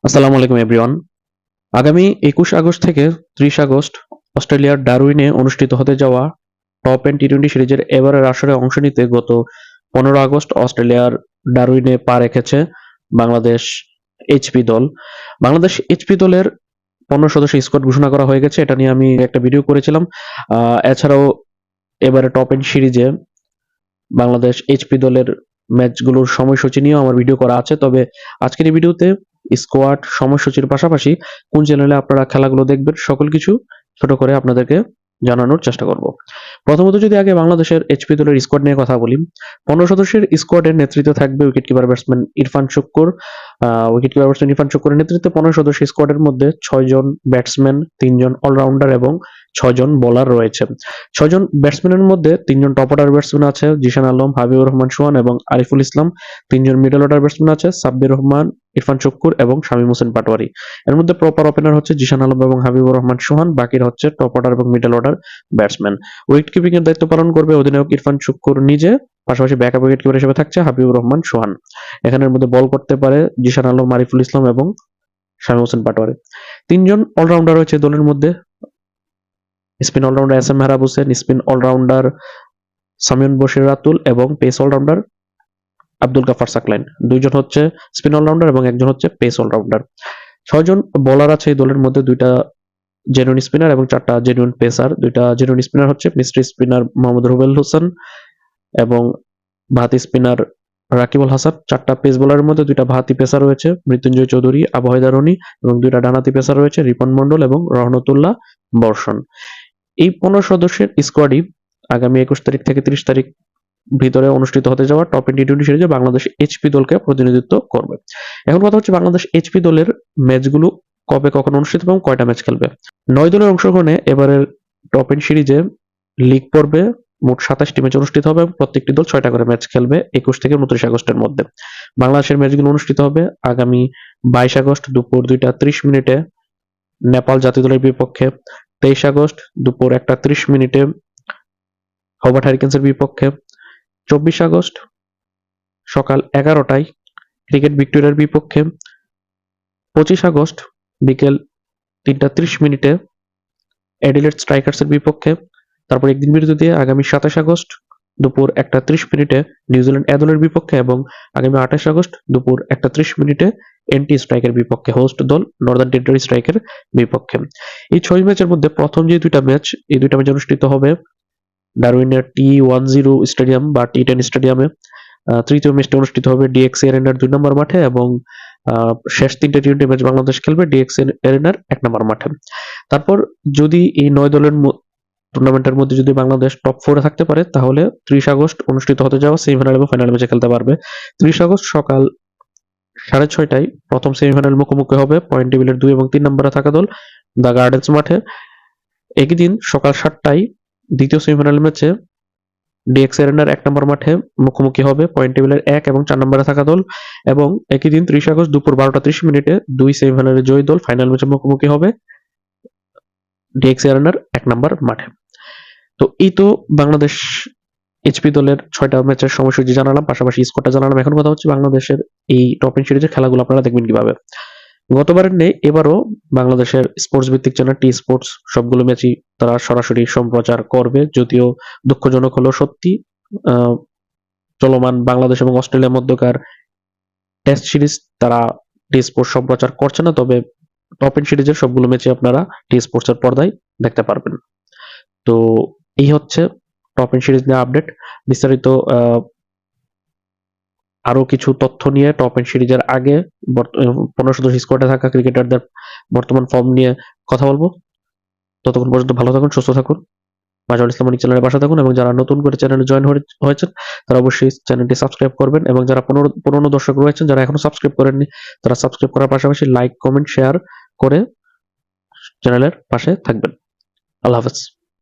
আসসালামু আলাইকুম এভরিওয়ান। আগামী 21 আগস্ট থেকে 30 আগস্ট অস্ট্রেলিয়ার ডারউইনে অনুষ্ঠিত হতে যাওয়া টপ 10 টি-20 সিরিজের এবারের আসরে অংশ নিতে গত 15 আগস্ট অস্ট্রেলিয়ার ডারউইনে পা রেখেছে বাংলাদেশ এইচপি দল। বাংলাদেশ এইচপি দলের 15 সদস্য স্কোয়াড ঘোষণা করা হয়ে গেছে। এটা নিয়ে আমি একটা ভিডিও করেছিলাম। এছাড়াও এবারে টপ 10 সিরিজে বাংলাদেশ এইচপি দলের ম্যাচগুলোর সময়সূচি নিয়েও আমার ভিডিও করা আছে। তবে আজকের এই ভিডিওতে স্কোয়াড সময়সূচির পাশাপাশি কোন চ্যানেলে আপনারা খেলাগুলো দেখবেন সকল কিছু ছোট করে আপনাদেরকে জানানোর চেষ্টা করব। প্রথমত যদি আগে বাংলাদেশের এইচপি দলের স্কোয়াড নিয়ে কথা বলি, 15 সদস্যের স্কোয়াডের নেতৃত্বে থাকবে wicket keeper batsman Irfan Shukkur. Wicket keeper batsman Irfan শুক্কুরের নেতৃত্বে 15 সদস্য স্কোয়াডের মধ্যে 6 জন ব্যাটসম্যান, 3 জন অলরাউন্ডার এবং 6 জন বোলার রয়েছে। 6 জন ব্যাটসম্যানের মধ্যে 3 জন টপ অর্ডার ব্যাটসম্যান আছে জিশান আলম, হাবিবুর রহমান সোহান এবং আরিফুল ইসলাম। 3 জন মিডল অর্ডার ব্যাটসম্যান আছে সাব্বির রহমান, ইরফান শুক্কুর এবং শামীম হোসেন পাটোয়ারি। এর মধ্যে প্রপার ওপেনার হচ্ছে জিশান আলম এবং হাবিবুর রহমান সোহান, বাকিরা হচ্ছে টপ অর্ডার এবং middle order batsman. Wicket keeping এর দায়িত্ব পালন করবে অধিনায়ক ইরফান শুক্কুর নিজে, পাশাপাশি ব্যাকআপ উইকেট কিপার হিসেবে থাকছে হাবিবুর রহমান সোহান। এখানের মধ্যে বল করতে পারে জিশান আলম, আরিফুল ইসলাম এবং শামীম হোসেন পাটোয়ারি। 3 জন অলরাউন্ডার রয়েছে দলের মধ্যে। Spin allrounder S M Mehrab Hossain, spin allrounder Samiun Bashir Ratul এবং পেস অলরাউন্ডার আব্দুল গাফার সাকলাইন। 2 জন হচ্ছে স্পিন অলরাউন্ডার এবং 1 জন হচ্ছে পেস অলরাউন্ডার। 6 জন বোলার আছে এই দলের মধ্যে, 2টা জেনুইন স্পিনার এবং 4টা জেনুইন পেসার। 2টা জেনুইন স্পিনার হচ্ছে মিস্ট্রি স্পিনার মোহাম্মদ রুবেল হোসেন এবং ভাতি স্পিনার রাকিবুল হাসান। 4টা পেস বোলারের মধ্যে 2টা ভাতি পেসার রয়েছে মৃত্যুঞ্জয় চৌধুরী, আবহাওয়া রনি এবং 2টা ডানাতি পেসার রয়েছে রিপন মন্ডল এবং রহনতুল্লাহ বর্ষণ। এই 15 সদস্যের স্কোয়াডই আগামী 21 তারিখ থেকে 30 তারিখ ভিতরে অনুষ্ঠিত হতে যাওয়া টপ টি-20 সিরিজে বাংলাদেশ এইচপি দলকে প্রতিনিধিত্ব করবে। এখন কথা হচ্ছে বাংলাদেশ এইচপি দলের ম্যাচগুলো কবে কখন অনুষ্ঠিত এবং কয়টা ম্যাচ খেলবে। 9 দলের অংশগ্রহণে এবারের টপ 10 সিরিজে লিগ পর্বে মোট 27টি ম্যাচ অনুষ্ঠিত হবে এবং প্রত্যেকটি দল 6টা করে ম্যাচ খেলবে 21 থেকে 29 আগস্টের মধ্যে। বাংলাদেশের ম্যাচগুলো অনুষ্ঠিত হবে আগামী 22 আগস্ট দুপুর 2টা 30 মিনিটে নেপাল জাতীয় দলের বিপক্ষে, 23 আগস্ট দুপুর 1টা 30 মিনিটে হোবার্ট হ্যারিকেন্সের বিপক্ষে, 24 আগস্ট সকাল 11টায় ক্রিকেট ভিক্টোরিয়ার বিপক্ষে, 25 আগস্ট বিকেল 3টা 30 মিনিটে অ্যাডিলেড স্ট্রাইকার্সের বিপক্ষে। তারপর একদিন বিরতি দিয়ে আগামী 27 আগস্ট দুপুর 1টা 30 মিনিটে নিউজিল্যান্ড এ দলের বিপক্ষে এবং আগামী 28 আগস্ট দুপুর 1টা 30 মিনিটে এনটি স্ট্রাইকের বিপক্ষে, হোস্ট দল নর্দার্ন টেরিটরি স্ট্রাইকের বিপক্ষে। এই 6 ম্যাচের মধ্যে প্রথম যে 2টা ম্যাচ, এই 2টা ম্যাচ অনুষ্ঠিত হবে ডারউইনের T10 স্টেডিয়াম বা T10 স্টেডিয়ামে। তৃতীয় ম্যাচটি অনুষ্ঠিত হবে ডিএক্সি এরেনার 2 নম্বর মাঠে এবং শেষ 3টে টি-20 ম্যাচ বাংলাদেশ খেলবে ডিএক্সি এরেনার 1 নম্বর মাঠে। তারপর যদি এই 9 দলের টুর্নামেন্টের মধ্যে যদি বাংলাদেশ টপ 4 এ থাকতে পারে তাহলে 30 আগস্ট অনুষ্ঠিত হতে যাওয়া সেমিফাইনাল এবং ফাইনাল ম্যাচে খেলতে পারবে। 30 আগস্ট সকাল 6:30টায় প্রথম সেমিফাইনাল মুখোমুখি হবে পয়েন্ট টেবিলের 2 এবং 3 নম্বরে থাকা দল দ্য গার্ডেন্স মাঠে। একই দিন সকাল 7টায় দ্বিতীয় সেমিফাইনাল ম্যাচে ডিএক্স এরেনার 1 নম্বর মাঠে মুখোমুখি হবে পয়েন্ট টেবিলের 1 এবং 4 নম্বরে থাকা দল এবং একই দিন 30 আগস্ট দুপুর 12টা 30 মিনিটে 2 সেমিফাইনালের জয়ী দল ফাইনাল ম্যাচে মুখোমুখি হবে ডিএক্স এরেনার 1 নম্বর মাঠে। তো এই তো বাংলাদেশ এইচপি দলের 6টা ম্যাচের সময়সূচি জানালাম, পাশাপাশি স্কোরটা জানালাম। এখন কথা হচ্ছে বাংলাদেশের এই টপ 10 সিরিজের খেলাগুলো আপনারা দেখবেন কিভাবে। গতবারের নেই এবারও বাংলাদেশের স্পোর্টস ভিত্তিক চ্যানেল টি স্পোর্টস সবগুলো ম্যাচই তারা সরাসরি সম্প্রচার করবে, যদিও দুঃখজনক হলো সত্যি চলমান বাংলাদেশ এবং অস্ট্রেলিয়ার মধ্যকার টেস্ট সিরিজ তারা টি স্পোর্টস সম্প্রচার করছে না। তবে টপ 10 সিরিজের সবগুলো ম্যাচই আপনারা টি স্পোর্টস এর পর্দায় দেখতে পারবেন। তো এই হচ্ছে টপ 10 সিরিজ নিয়ে আপডেট। বিস্তারিত আরো কিছু তথ্য নিয়ে টপ 10 সিরিজের আগে 15 সদস্য স্কোয়াডে থাকা ক্রিকেটারদের বর্তমান ফর্ম নিয়ে কথা বলবো। ততক্ষণ পর্যন্ত ভালো থাকুন, সুস্থ থাকুন, মাজহারুল ইসলাম অনিক চ্যানেলের পাশে থাকুন এবং যারা নতুন করে চ্যানেলে জয়েন হয়েছেন তারা অবশ্যই চ্যানেলটি সাবস্ক্রাইব করবেন এবং যারা পুরনো দর্শক রয়েছেন যারা এখনো সাবস্ক্রাইব করেননি তারা সাবস্ক্রাইব করার পাশাপাশি লাইক, কমেন্ট, শেয়ার করে চ্যানেলের পাশে থাকবেন। আল্লাহ হাফেজ।